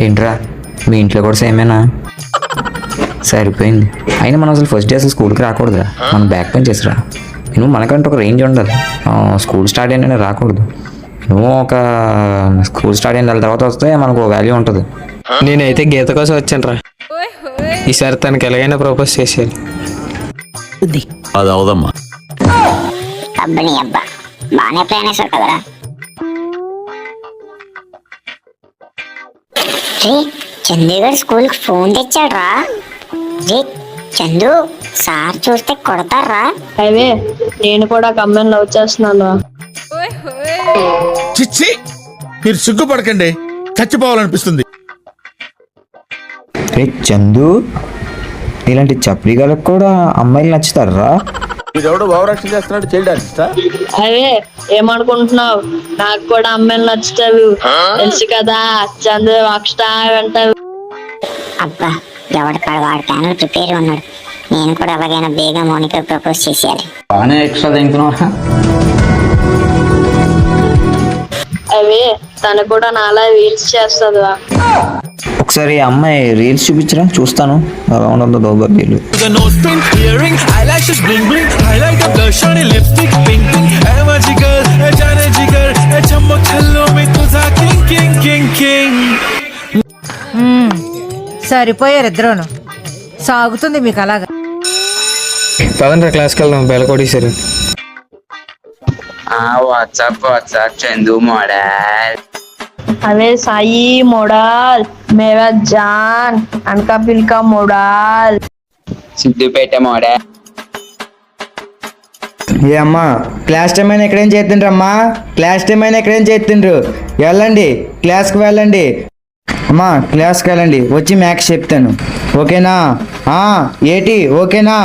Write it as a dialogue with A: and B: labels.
A: ఏంట్రా మీ ఇంట్లో కూడా సేమేనా? సరిపోయింది. అయినా మనం అసలు ఫస్ట్ డే అసలు స్కూల్కి రాకూడదురా, మనం బ్యాక్ పెంచ్ చేసిరా. నువ్వు మనకంటే ఒక రేంజ్ ఉండాలి. స్కూల్ స్టార్ట్ అయినా రాకూడదు. నువ్వు ఒక స్కూల్ స్టార్ట్ అయిన తర్వాత వస్తే మనకు వాల్యూ ఉంటుంది.
B: నేనైతే గీత కోసం వచ్చాను రా. ఈసారి తనకి ఎలాగైనా ప్రపోజ్ చేసేయాలి.
C: అది అవదమ్మా.
D: అబ్బని అబ్బా బాగానే ప్లాన్ వేసావు కదరా. రే చందీగఢ్ స్కూల్కి ఫోన్ తెచ్చాడు రా. రే చందు సార్ చూస్తే కొడతారా?
E: అవే నేను కూడా ఒక అమ్మాయిని లవ్ చేస్తున్నాను.
C: చిచ్చి మీరు సిగ్గుపడకండి, చచ్చిపోవాలనిపిస్తుంది.
A: రే చందు, ఇలాంటి చప్రిగాలకు కూడా అమ్మాయిలు నచ్చుతారా?
C: వీడెవడో భావరక్షణ చేస్తున్నాడు, చైల్డ్ ఆర్టిస్టా?
E: అవే ఏమనుకుంటున్నావు, నాకు కూడా అమ్మాయిని నచ్చుతావు తెలుసు కదా. చందు అక్షతా అంటావు.
D: అబ్బా ఎవరికాడు వాడి ప్లాన్ ప్రిపేర్ ఉన్నాడు. నేను కూడా అలాగైనా బేగా మౌనిక ప్రపోజ్ చేసేయాలి.
A: బాగానే ఎక్స్ట్రా తింటున్నా.
E: అవే తను కూడా నాలా రీల్స్ చేస్తుందా?
A: ఒకసారి అమ్మాయి రీల్స్ చూపించరా, చూస్తాను ఎలా ఉండదో దౌర్భాగ్యులు.
F: సరిపోయారు ఇద్దరును. సాగుతుంది మీకు అలాగా.
B: పదండ్రా క్లాస్కి వెళ్దాం, బెల్ల కొట్టేశారు.
A: వాట్సాప్ చందు మోడల్.
E: అవే సాయి మోడల్, మేరా జాన్ అనకా పిల్కా మోడల్,
A: సిద్దుపేట మోడల్.
G: ఏ అమ్మా క్లాస్ టైం అయినా ఎక్కడేం చేస్తుండ్రు అమ్మా? క్లాస్ టైం అయినా ఎక్కడేం చేస్తుండ్రు? వెళ్ళండి క్లాస్కి వెళ్ళండి. అమ్మా క్లాస్కి వెళ్ళండి, వచ్చి మ్యాథ్స్ చెప్తాను ఓకేనా? ఏటి ఓకేనా?